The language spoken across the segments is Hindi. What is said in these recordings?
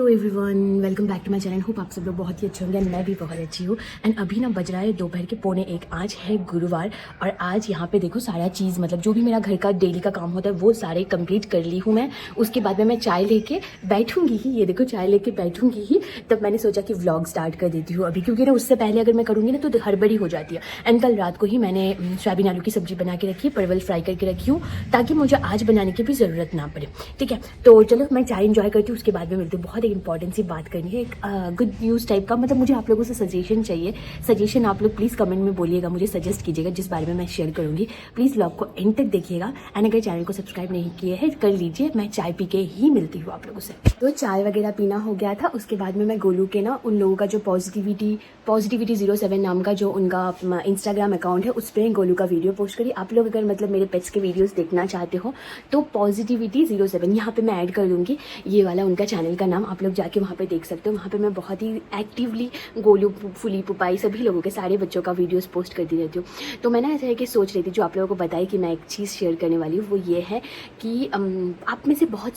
Hello everyone, welcome back to my channel. Hope आप सब लोग बहुत ही अच्छे होंगे एंड मैं भी बहुत अच्छी हूँ। एंड अभी ना बज रहा है दोपहर के 12:45। आज है गुरुवार और आज यहाँ पे देखो सारा चीज़ मतलब जो भी मेरा घर का डेली का काम होता है वो सारे कंप्लीट कर ली हूँ मैं। उसके बाद में मैं चाय लेके बैठूंगी ही, ये देखो चाय लेके बैठूंगी ही। तब मैंने सोचा कि व्लॉग स्टार्ट कर देती हूँ अभी, क्योंकि ना उससे पहले अगर मैं करूँगी ना तो हड़बड़ी हो जाती है। एंड कल रात को ही मैंने सोयाबीन आलू की सब्जी बना के रखी है, परवल फ्राई करके रखी हूँ ताकि मुझे आज बनाने की भी ज़रूरत ना पड़े। ठीक है, तो चलो मैं चाय इंजॉय करती हूँ, उसके बाद में मिलती हूँ। बहुत एक इंपॉर्टेंट सी बात करनी है, एक गुड न्यूज़ टाइप का। मतलब मुझे आप लोगों से सजेशन चाहिए। सजेशन आप लोग प्लीज़ कमेंट में बोलिएगा, मुझे सजेस्ट कीजिएगा जिस बारे में मैं शेयर करूँगी। प्लीज़ व्लॉग को एंड तक देखिएगा एंड अगर चैनल को सब्सक्राइब नहीं किए है कर लीजिए। मैं चाय पी के ही मिलती हूँ आप लोगों से। तो चाय वगैरह पीना हो गया था, उसके बाद में मैं गोलू के ना उन लोगों का जो पॉजिटिविटी 07 नाम का जो उनका इंस्टाग्राम अकाउंट है उस पर गोलू का वीडियो पोस्ट करी। आप लोग अगर मतलब मेरे पेट्स के वीडियोस देखना चाहते हो तो पॉजिटिविटी 07 यहाँ पे मैं ऐड कर दूँगी, ये वाला उनका चैनल का नाम। आप लोग जाके वहाँ पे देख सकते हो। वहाँ पे मैं बहुत ही एक्टिवली गोलू, फुली, पुपाई सभी लोगों के, सारे बच्चों का वीडियोस पोस्ट करती रहती हूँ। तो मैं ना ऐसा है कि सोच रही थी, जो आप लोगों को बताई कि मैं एक चीज़ शेयर करने वाली हूँ वो ये है कि आप में से बहुत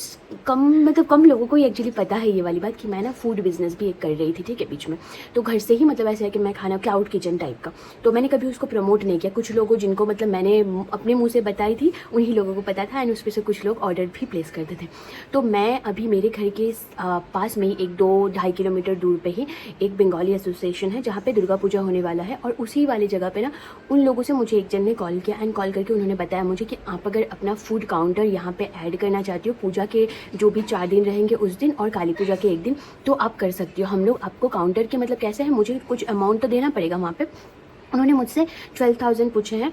कम लोगों को एक्चुअली पता है ये वाली बात कि मैं ना फूड बिजनेस भी एक कर रही थी। ठीक है, बीच में तो घर से ही मतलब ऐसा है कि मैं खाना क्लाउड किचन टाइप का, तो मैंने कभी उसको प्रमोट नहीं किया। कुछ लोगों जिनको मतलब मैंने अपने मुंह से बताई थी उन्हीं लोगों को पता था एंड उस पर से कुछ लोग ऑर्डर भी प्लेस करते थे। तो मैं अभी मेरे घर के पास में ही 1-2-2.5 किलोमीटर दूर पे ही एक बंगाली एसोसिएशन है जहाँ पे दुर्गा पूजा होने वाला है, और उसी वाली जगह पे ना उन लोगों से मुझे एक जन ने कॉल किया एंड कॉल करके उन्होंने बताया मुझे कि आप अगर अपना फूड काउंटर यहाँ पे ऐड करना चाहती हो पूजा के जो भी 4 दिन रहेंगे उस दिन और काली पूजा के एक दिन, तो आप कर सकती हो। हम लोग आपको काउंटर के मतलब कैसे है, मुझे कुछ अमाउंट तो देना पड़ेगा वहाँ पे। उन्होंने मुझसे 12,000 पूछे हैं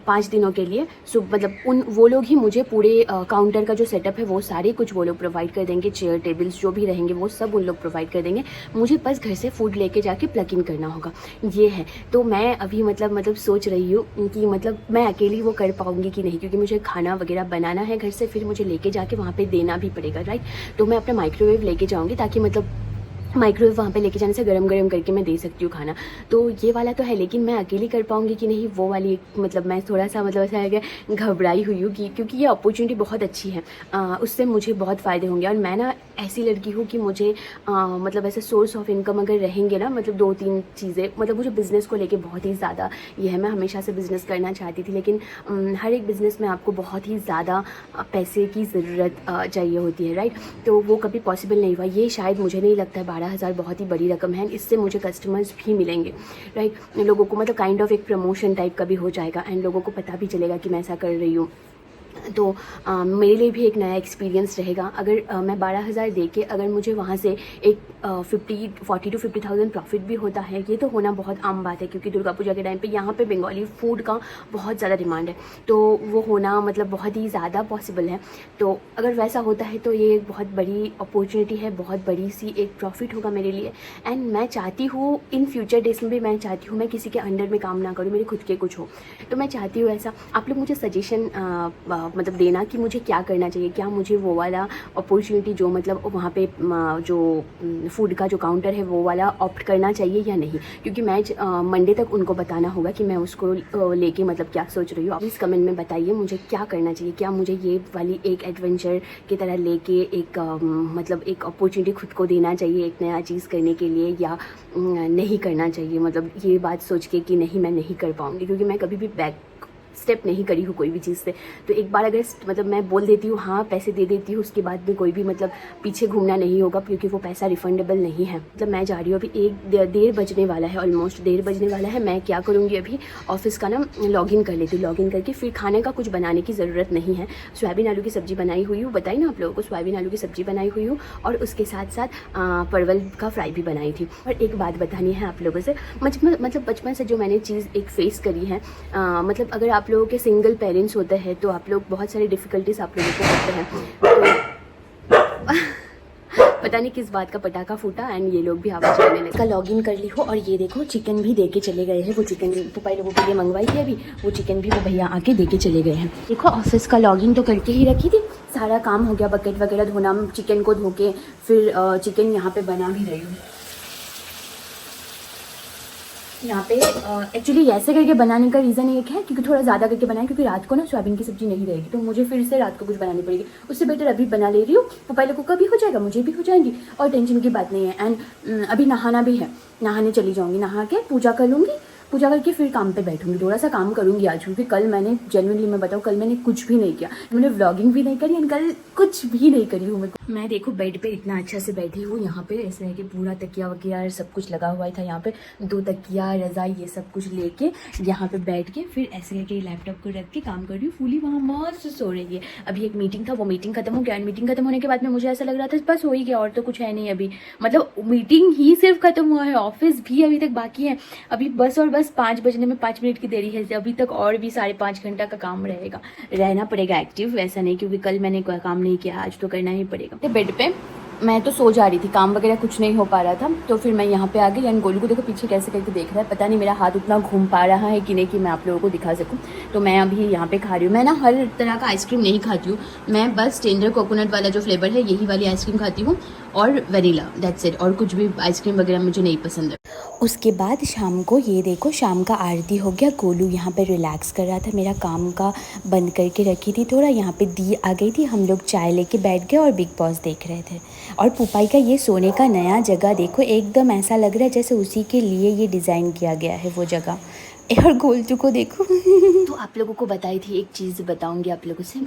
5 दिनों के लिए। सो मतलब वो लोग ही मुझे पूरे काउंटर का जो सेटअप है वो सारे कुछ वो लोग प्रोवाइड कर देंगे। चेयर टेबल्स जो भी रहेंगे वो सब उन लोग प्रोवाइड कर देंगे। मुझे बस घर से फूड लेके जाके प्लग इन करना होगा, ये है। तो मैं अभी मतलब सोच रही हूँ कि मतलब मैं अकेली वो कर पाऊँगी कि नहीं, क्योंकि मुझे खाना वगैरह बनाना है घर से, फिर मुझे लेके जाके वहाँ पर देना भी पड़ेगा, राइट। तो मैं अपना माइक्रोवेव लेके जाऊँगी ताकि मतलब माइक्रोवेव वहाँ पे लेके जाने से गरम करके मैं दे सकती हूँ खाना। तो ये वाला तो है, लेकिन मैं अकेली कर पाऊँगी कि नहीं वो वाली मतलब मैं थोड़ा सा मतलब ऐसा है कि घबराई हुई हूँ कि क्योंकि ये अपॉर्चुनिटी बहुत अच्छी है। उससे मुझे बहुत फ़ायदे होंगे। और मैं ना ऐसी लड़की हूँ कि मुझे मतलब ऐसे सोर्स ऑफ इनकम अगर रहेंगे ना, मतलब 2-3 चीज़ें, मतलब मुझे बिज़नेस को लेके बहुत ही ज़्यादा ये है। मैं हमेशा से बिज़नेस करना चाहती थी, लेकिन हर एक बिज़नेस में आपको बहुत ही ज़्यादा पैसे की ज़रूरत चाहिए होती है, राइट। तो वो कभी पॉसिबल नहीं हुआ। ये शायद मुझे नहीं लगता है 12,000 बहुत ही बड़ी रकम है। इससे मुझे कस्टमर्स भी मिलेंगे, राइट। लोगों को मतलब काइंड ऑफ एक प्रमोशन टाइप का भी हो जाएगा एंड लोगों को पता भी चलेगा कि मैं ऐसा कर रही हूँ। तो मेरे लिए भी एक नया एक्सपीरियंस रहेगा। अगर मैं 12,000 दे के अगर मुझे वहाँ से एक 40 to 50,000 प्रॉफिट भी होता है, ये तो होना बहुत आम बात है, क्योंकि दुर्गा पूजा के टाइम पे यहाँ पे बंगाली फूड का बहुत ज़्यादा डिमांड है। तो वो होना मतलब बहुत ही ज़्यादा पॉसिबल है। तो अगर वैसा होता है तो ये एक बहुत बड़ी अपॉर्चुनिटी है, बहुत बड़ी सी एक प्रॉफिट होगा मेरे लिए। एंड मैं चाहती हूँ इन फ्यूचर डेज में भी मैं चाहती हूँ मैं किसी के अंडर में काम ना करूँ, मेरे खुद के कुछ हो। तो मैं चाहती हूँ ऐसा। आप लोग मुझे सजेशन मतलब देना कि मुझे क्या करना चाहिए, क्या मुझे वो वाला अपॉर्चुनिटी जो मतलब वहाँ पे जो फूड का जो काउंटर है वो वाला ऑप्ट करना चाहिए या नहीं, क्योंकि मैं मंडे तक उनको बताना होगा कि मैं उसको लेके मतलब क्या सोच रही हूँ। प्लीज़ कमेंट में बताइए मुझे क्या करना चाहिए। क्या मुझे ये वाली एक एडवेंचर की तरह लेके एक मतलब एक अपॉर्चुनिटी खुद को देना चाहिए एक नया चीज़ करने के लिए, या नहीं करना चाहिए, मतलब ये बात सोच के कि नहीं मैं नहीं कर पाऊँगी, क्योंकि मैं कभी भी बैक स्टेप नहीं करी हूँ कोई भी चीज़ से। तो एक बार अगर मतलब मैं बोल देती हूँ हाँ पैसे दे देती हूँ, उसके बाद में कोई भी मतलब पीछे घूमना नहीं होगा, क्योंकि वो पैसा रिफंडेबल नहीं है। मतलब मैं जा रही हूँ, अभी 1-1:30 बजने वाला है, ऑलमोस्ट 1:30 बजने वाला है। मैं क्या करूँगी, अभी ऑफिस का ना लॉगिन कर लेती हूँ। लॉगिन करके फिर खाने का कुछ बनाने की ज़रूरत नहीं है। सोयाबीन आलू की सब्ज़ी बनाई हुई हूँ, बताई ना आप लोगों को, सोयाबीन आलू की सब्ज़ी बनाई हुई हूँ और उसके साथ साथ परवल का फ्राई भी बनाई थी। और एक बात बतानी है आप लोगों से, मतलब बचपन से जो मैंने चीज़ एक फेस करी है, मतलब अगर आप लोगों के सिंगल पेरेंट्स होते हैं तो आप लोग बहुत सारी डिफ़िकल्टीज आप लोगों को होते हैं। तो पता नहीं किस बात का पटाखा फूटा एंड ये लोग भी आवाज़ करने लगे। का लॉगिन कर ली हो और ये देखो चिकन भी दे के चले गए हैं। वो चिकन पुपाई लोगों के लिए मंगवाई थी अभी, वो चिकन भी वो भैया आके दे के चले गए हैं। देखो ऑफिस का लॉगिन तो करके ही रखी थी, सारा काम हो गया, बकेट वगैरह धोना, चिकन को धो के फिर चिकन यहाँ पे बना भी रही हूँ। यहाँ पे एक्चुअली ऐसे करके बनाने का रीज़न एक है क्योंकि थोड़ा ज़्यादा करके बनाए, क्योंकि रात को ना सोयाबीन की सब्ज़ी नहीं रहेगी तो मुझे फिर से रात को कुछ बनानी पड़ेगी। उससे बेटर अभी बना ले रही हूँ, पापा लोगों को भी हो जाएगा, मुझे भी हो जाएंगी और टेंशन की बात नहीं है। एंड अभी नहाना भी है, नहाने चली जाऊँगी, नहा के पूजा कर लूँगी, पूजा करके फिर काम पे बैठूंगी, थोड़ा सा काम करूंगी आज, क्योंकि कल मैंने जेन्युइनली मैं बताऊँ कल मैंने कुछ भी नहीं किया, मैंने व्लॉगिंग भी नहीं करी एंड कल कुछ भी नहीं करी हूँ। मैं देखो बेड पे इतना अच्छा से बैठी हूँ, यहाँ पे ऐसे है कि पूरा तकिया वकिया सब कुछ लगा हुआ था, यहाँ पे 2 तकिया रज़ाई ये सब कुछ लेके यहाँ पे बैठ के फिर ऐसे करके लैपटॉप को रख के काम कर रही हूँ। फूली वहाँ मस्त सो रही है। अभी एक मीटिंग था, वो मीटिंग खत्म हो गया एंड मीटिंग खत्म होने के बाद में मुझे ऐसा लग रहा था बस हो ही गया और तो कुछ है नहीं अभी, मतलब मीटिंग ही सिर्फ खत्म हुआ है, ऑफिस भी अभी तक बाकी है। अभी बस और बस 5 बजने में 5 मिनट की देरी है, अभी तक और भी 5.5 घंटा का काम रहेगा, रहना पड़ेगा एक्टिव, वैसा नहीं क्योंकि कल मैंने कोई काम नहीं किया, आज तो करना ही पड़ेगा। बेड पे मैं तो सो जा रही थी, काम वगैरह कुछ नहीं हो पा रहा था, तो फिर मैं यहाँ पे आ गई एंड गोलू को देखो पीछे कैसे करके देख रहा है, पता नहीं मेरा हाथ उतना घूम पा रहा है कि नहीं कि मैं आप लोगों को दिखा सकूँ। तो मैं अभी यहाँ पे खा रही हूँ, मैं ना हर तरह का आइसक्रीम नहीं खाती हूँ, मैं बस टेंडर कोकोनट वाला जो फ्लेवर है यही वाली आइसक्रीम खाती हूँ और वेनिला, दैट्स इट, और कुछ भी आइसक्रीम वगैरह मुझे नहीं पसंद है। उसके बाद शाम को ये देखो शाम का आरती हो गया, गोलू यहाँ पे रिलैक्स कर रहा था, मेरा काम का बंद करके रखी थी थोड़ा, यहाँ पे दी आ गई थी, हम लोग चाय लेके बैठ गए और बिग बॉस देख रहे थे। और पुपाई का ये सोने का नया जगह देखो, एकदम ऐसा लग रहा है जैसे उसी के लिए ये डिज़ाइन किया गया है वो जगह। और गोलचू को देखो तो आप लोगों को बताई थी एक चीज़ बताऊँगी आप लोगों से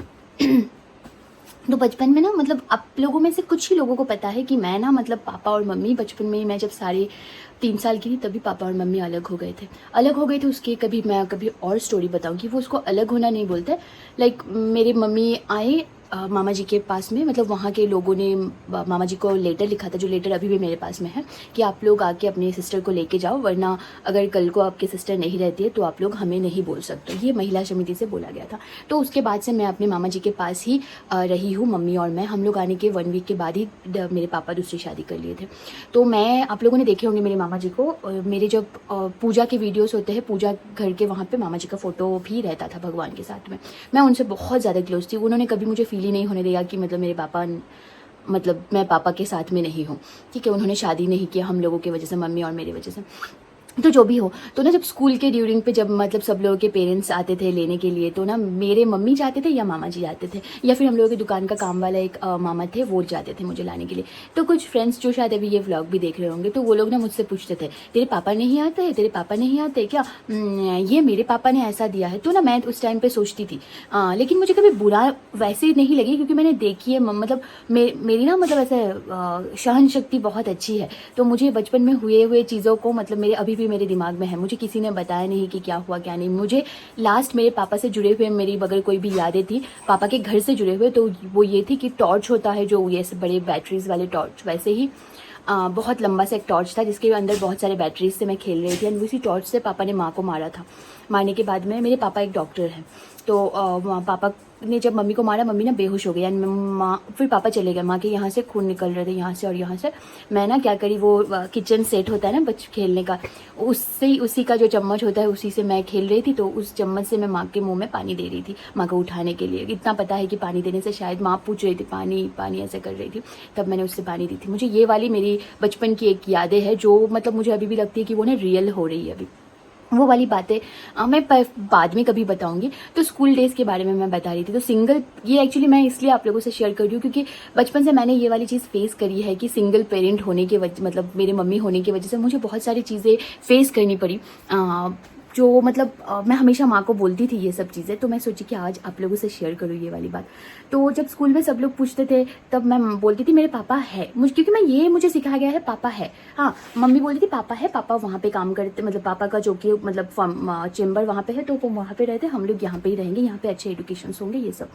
तो बचपन में ना, मतलब आप लोगों में से कुछ ही लोगों को पता है कि मैं ना, मतलब पापा और मम्मी बचपन में, मैं जब 3.5 साल की थी तभी पापा और मम्मी अलग हो गए थे। उसके कभी मैं कभी और स्टोरी बताऊंगी, वो उसको अलग होना नहीं बोलते। लाइक मेरे मम्मी आए मामा जी के पास में, मतलब वहाँ के लोगों ने मामा जी को लेटर लिखा था, जो लेटर अभी भी मेरे पास में है, कि आप लोग आके अपने सिस्टर को लेके जाओ, वरना अगर कल को आपकी सिस्टर नहीं रहती है तो आप लोग हमें नहीं बोल सकते। ये महिला समिति से बोला गया था। तो उसके बाद से मैं अपने मामा जी के पास ही रही हूँ, मम्मी और मैं। हम लोग आने के 1 वीक के बाद ही मेरे पापा दूसरी शादी कर लिए थे। तो मैं, आप लोगों ने देखे होंगे मेरे मामा जी को, मेरे जब पूजा के वीडियोज़ होते हैं, पूजा घर के वहाँ पर मामा जी का फ़ोटो भी रहता था भगवान के साथ में। मैं उनसे बहुत ज़्यादा क्लोज थी, उन्होंने कभी मुझे फील ही नहीं होने दिया कि मतलब मेरे पापा, मतलब मैं पापा के साथ में नहीं हूँ, ठीक है। उन्होंने शादी नहीं किया हम लोगों की वजह से, मम्मी और मेरी वजह से। तो जो भी हो, तो ना जब स्कूल के ड्यूरिंग पे जब मतलब सब लोगों के पेरेंट्स आते थे लेने के लिए, तो ना मेरे मम्मी जाते थे या मामा जी जाते थे, या फिर हम लोगों की दुकान का काम वाला एक मामा थे, वो जाते थे मुझे लाने के लिए। तो कुछ फ्रेंड्स जो शायद अभी ये व्लॉग भी देख रहे होंगे, तो वो लोग ना मुझसे पूछते थे, तेरे पापा नहीं आते हैं, तेरे पापा नहीं आते क्या, ये मेरे पापा ने ऐसा दिया है। तो ना मैं उस टाइम पर सोचती थी, लेकिन मुझे कभी बुरा वैसे नहीं लगी, क्योंकि मैंने देखी है, मतलब मेरी ना, मतलब ऐसे सहन शक्ति बहुत अच्छी है। तो मुझे बचपन में हुए चीज़ों को, मतलब मेरे अभी भी मेरे दिमाग में है, मुझे किसी ने बताया नहीं कि क्या हुआ क्या नहीं। मुझे लास्ट मेरे पापा से जुड़े हुए मेरी अगर कोई भी यादें थी पापा के घर से जुड़े हुए, तो वो ये थी कि टॉर्च होता है जो ये बड़े बैटरीज वाले टॉर्च, वैसे ही बहुत लंबा सा एक टॉर्च था जिसके अंदर बहुत सारे बैटरीज से मैं खेल रही थी, एंड उसी टॉर्च से पापा ने माँ को मारा था। मारने के बाद में, मेरे पापा एक डॉक्टर हैं, तो पापा ने जब मम्मी को मारा, मम्मी ना बेहोश हो गई, एंड माँ, फिर पापा चले गए, माँ के यहाँ से खून निकल रहे थे, यहाँ से और यहाँ से। मैं ना क्या करी, वो किचन सेट होता है ना बच्चे खेलने का, उससे उसी का जो चम्मच होता है उसी से मैं खेल रही थी, तो उस चम्मच से मैं माँ के मुंह में पानी दे रही थी, माँ को उठाने के लिए। इतना पता है कि पानी देने से, शायद माँ पूछ रही थी पानी पानी ऐसे कर रही थी, तब मैंने उससे पानी दी थी। मुझे ये वाली मेरी बचपन की एक यादें है, जो मतलब मुझे अभी भी लगती है कि वो ना रियल हो रही है अभी। वो वाली बातें मैं बाद में कभी बताऊंगी। तो स्कूल डेज़ के बारे में मैं बता रही थी। तो सिंगल, ये एक्चुअली मैं इसलिए आप लोगों से शेयर कर रही हूँ क्योंकि बचपन से मैंने ये वाली चीज़ फेस करी है कि सिंगल पेरेंट होने के वजह, मतलब मेरे मम्मी होने की वजह से मुझे बहुत सारी चीज़ें फेस करनी पड़ी, जो मतलब मैं हमेशा माँ को बोलती थी ये सब चीज़ें। तो मैं सोची कि आज आप लोगों से शेयर करूँ ये वाली बात। तो जब स्कूल में सब लोग पूछते थे तब मैं बोलती थी मेरे पापा है, क्योंकि मुझे सिखाया गया है पापा है। हाँ, मम्मी बोलती थी पापा है, पापा वहाँ पे काम करते, मतलब पापा का जो कि मतलब चेम्बर वहाँ पे है, तो वो वहाँ पे रहते, हम लोग यहाँ पे ही रहेंगे, यहाँ पे अच्छे एजुकेशन होंगे, ये सब।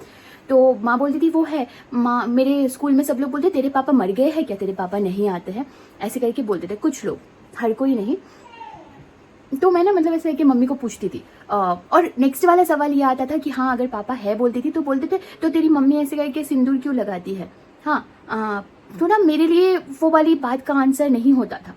तो माँ बोलती थी वो है। माँ, मेरे स्कूल में सब लोग बोलते तेरे पापा मर गए हैं क्या, तेरे पापा नहीं आते हैं, ऐसे करके बोलते थे कुछ लोग, हर कोई नहीं। तो मैं ना, मतलब ऐसे है कि मम्मी को पूछती थी, और नेक्स्ट वाला सवाल ये आता था कि हाँ अगर पापा है बोलती थी तो बोलते थे तो तेरी मम्मी ऐसे करके सिंदूर क्यों लगाती है। हाँ, तो ना मेरे लिए वो वाली बात का आंसर नहीं होता था।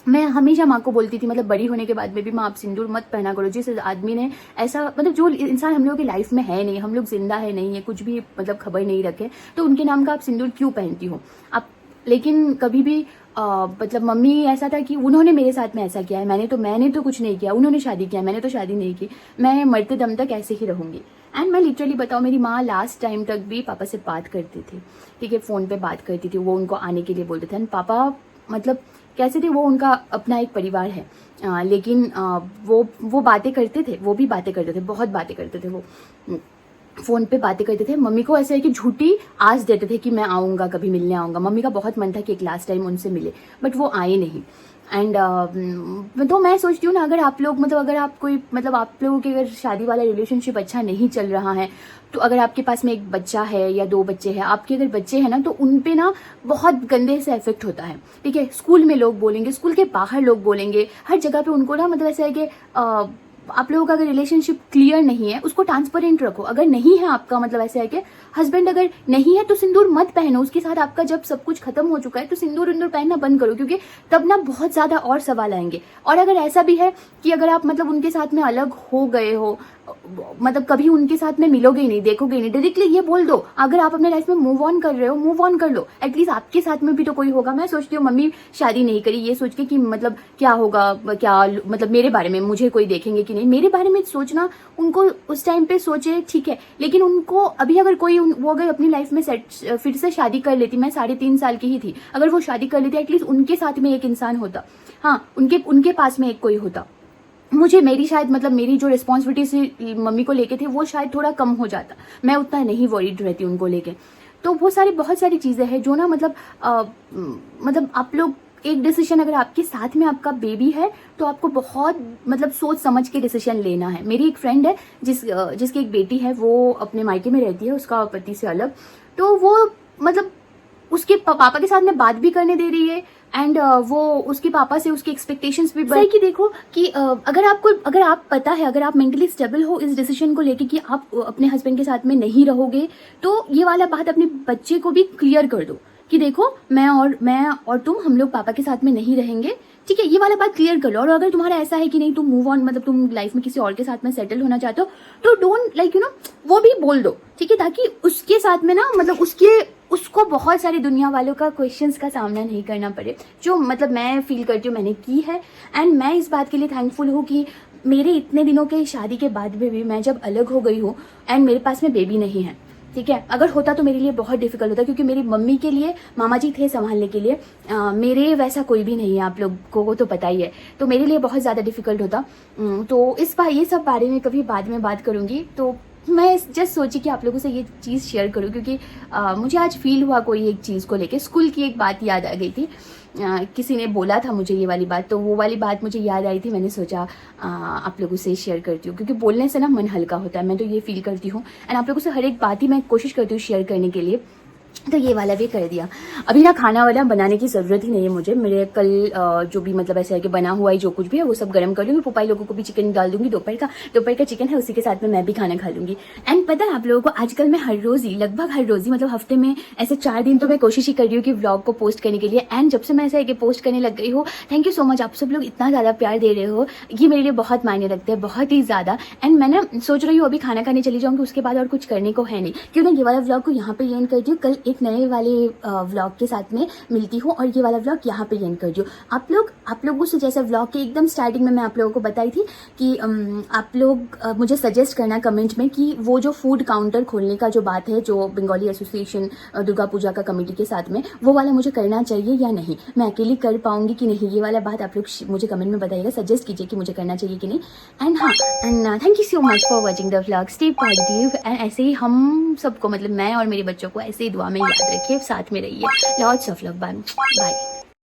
मैं हमेशा माँ को बोलती थी, मतलब बड़ी होने के बाद में भी, माँ आप सिंदूर मत पहना करो, जिस आदमी ने ऐसा, मतलब जो इंसान हम लोगों की लाइफ में है नहीं, हम लोग जिंदा है नहीं है, कुछ भी मतलब खबर नहीं रखे, तो उनके नाम का आप सिंदूर क्यों पहनती हो आप। लेकिन कभी भी मतलब मम्मी ऐसा था कि उन्होंने मेरे साथ में ऐसा किया है, मैंने तो कुछ नहीं किया, उन्होंने शादी किया, मैंने तो शादी नहीं की, मैं मरते दम तक ऐसे ही रहूँगी। एंड मैं लिटरली बताऊँ, मेरी माँ लास्ट टाइम तक भी पापा से बात करती थी, ठीक है, फ़ोन पे बात करती थी, वो उनको आने के लिए बोलते थे। एंड पापा मतलब कैसे थे, वो उनका अपना एक परिवार है, लेकिन वो बातें करते थे, वो भी बातें करते थे, बहुत बातें करते थे, वो फ़ोन पे बातें करते थे। मम्मी को ऐसा है कि झूठी आस देते थे कि मैं आऊँगा, कभी मिलने आऊँगा। मम्मी का बहुत मन था कि एक लास्ट टाइम उनसे मिले, बट वो आए नहीं। एंड तो मैं सोचती हूँ ना, अगर आप लोग अगर आप कोई आप लोगों के अगर शादी वाला रिलेशनशिप अच्छा नहीं चल रहा है, तो अगर आपके पास में एक बच्चा है या 2 बच्चे हैं, आपके अगर बच्चे हैं ना, तो उन पे ना बहुत गंदे से इफेक्ट होता है, ठीक है। स्कूल में लोग बोलेंगे, स्कूल के बाहर लोग बोलेंगे, हर जगह पे उनको ना ऐसा है कि आप लोगों का अगर रिलेशनशिप क्लियर नहीं है, उसको ट्रांसपेरेंट रखो। अगर नहीं है आपका ऐसा है कि हस्बैंड अगर नहीं है तो सिंदूर मत पहनो उसके साथ। आपका जब सब कुछ खत्म हो चुका है तो सिंदूर पहनना बंद करो, क्योंकि तब ना बहुत ज्यादा और सवाल आएंगे। और अगर ऐसा भी है कि अगर आप उनके साथ में अलग हो गए हो, कभी उनके साथ में मिलोगे ही नहीं, देखोगे ही नहीं, डायरेक्टली ये बोल दो। अगर आप अपने लाइफ में मूव ऑन कर रहे हो, मूव ऑन कर लो। एटलीस्ट आपके साथ में भी तो कोई होगा। मैं सोचती हूँ मम्मी शादी नहीं करी ये सोच के कि क्या होगा, क्या मेरे बारे में मुझे कोई देखेंगे कि नहीं, मेरे बारे में सोचना उनको उस टाइम पे सोचे, ठीक है। लेकिन उनको अभी अगर कोई वो अगर अपनी लाइफ में फिर से शादी कर लेती, मैं 3.5 साल की ही थी, अगर वो शादी कर लेती, एटलीस्ट उनके साथ में एक इंसान होता, हाँ, उनके पास में एक कोई होता, मुझे मेरी शायद मेरी जो रिस्पॉन्सिबिलिटी मम्मी को लेके थी वो शायद थोड़ा कम हो जाता, मैं उतना नहीं वरीड रहती उनको लेके। तो वो बहुत सारी चीज़ें हैं जो ना आप लोग एक डिसीजन, अगर आपके साथ में आपका बेबी है तो आपको बहुत सोच समझ के डिसीजन लेना है। मेरी एक फ्रेंड है जिसकी एक बेटी है, वो अपने मायके में रहती है उसका पति से अलग, तो वो उसके पापा के साथ में बात भी करने दे रही है। एंड वो उसके पापा से उसकी एक्सपेक्टेशंस भी बढ़ कि देखो कि अगर आप पता है, अगर आप मेंटली स्टेबल हो इस डिसीजन को लेके कि आप अपने हस्बैंड के साथ में नहीं रहोगे, तो ये वाला बात अपने बच्चे को भी क्लियर कर दो कि देखो मैं और तुम, हम लोग पापा के साथ में नहीं रहेंगे, ठीक है। ये वाला बात क्लियर कर लो। और अगर तुम्हारा ऐसा है कि नहीं तुम मूव ऑन, तुम लाइफ में किसी और के साथ में सेटल होना चाहते हो, तो डोंट वो भी बोल दो, ठीक है, ताकि उसके साथ में ना उसको बहुत सारी दुनिया वालों का क्वेश्चंस का सामना नहीं करना पड़े, जो मैं फील करती हूँ मैंने की है। एंड मैं इस बात के लिए थैंकफुल हूँ कि मेरे इतने दिनों के शादी के बाद भी मैं जब अलग हो गई हूँ एंड मेरे पास में बेबी नहीं है, ठीक है। अगर होता तो मेरे लिए बहुत डिफिकल्ट होता, क्योंकि मेरी मम्मी के लिए मामा जी थे संभालने के लिए, मेरे वैसा कोई भी नहीं है, आप लोगों को तो पता ही है, तो मेरे लिए बहुत ज़्यादा डिफिकल्ट होता। तो ये सब बारे में कभी बाद में बात करूँगी। तो मैं जस्ट सोची कि आप लोगों से ये चीज़ शेयर करूँ, क्योंकि मुझे आज फील हुआ कोई एक चीज़ को लेके। स्कूल की एक बात याद आ गई थी, किसी ने बोला था मुझे ये वाली बात, तो वो वाली बात मुझे याद आई थी, मैंने सोचा आप लोगों से शेयर करती हूँ, क्योंकि बोलने से ना मन हल्का होता है, मैं तो ये फील करती हूँ। एंड आप लोगों से हर एक बात ही मैं कोशिश करती हूँ शेयर करने के लिए। तो ये वाला भी कर दिया। अभी ना खाना वाला बनाने की ज़रूरत ही नहीं है मुझे। मेरे कल जो भी ऐसा है कि बना हुआ ही जो कुछ भी है वो सब गर्म कर लूँगी। पुपाई लोगों को भी चिकन डाल दूंगी, दोपहर का चिकन है, उसी के साथ में मैं भी खाना खा लूँगी। एंड पता है आप लोगों को, आजकल मैं लगभग हर रोज़ ही हफ्ते में ऐसे 4 दिन तो मैं कोशिश ही कर रही हूँ कि व्लॉग को पोस्ट करने के लिए। एंड जब से मैं ऐसा है कि पोस्ट करने लग गई हूँ, थैंक यू सो मच, आप सब लोग इतना ज़्यादा प्यार दे रहे हो, ये मेरे लिए बहुत मायने रखते हैं, बहुत ही ज़्यादा। एंड मैं ना सोच रही हूँ अभी खाना खाने चली जाऊँगी, उसके बाद और कुछ करने को है नहीं, क्यों ना ये वाला व्लॉग को यहाँ पे एंड करती हूँ। कल एक नए वाले व्लॉग के साथ में मिलती हूँ और ये वाला व्लॉग यहाँ पे एंड कर दो। आप लोगों से जैसे व्लॉग के एकदम स्टार्टिंग में मैं आप लोगों को बताई थी कि आप लोग मुझे सजेस्ट करना कमेंट में कि वो जो फूड काउंटर खोलने का जो बात है, जो बंगाली एसोसिएशन दुर्गा पूजा का कमेटी के साथ में, वो वाला मुझे करना चाहिए या नहीं, मैं अकेली कर पाऊंगी कि नहीं, ये वाला बात आप लोग मुझे कमेंट में बताइएगा, सजेस्ट कीजिए कि मुझे करना चाहिए कि नहीं। एंड हाँ, and thank you so much for watching the vlog, stay positive. And ऐसे ही हम सबको मैं और मेरे बच्चों को ऐसे ही दुआ में याद रखिए, साथ में रहिए। Lots of love, bye bye.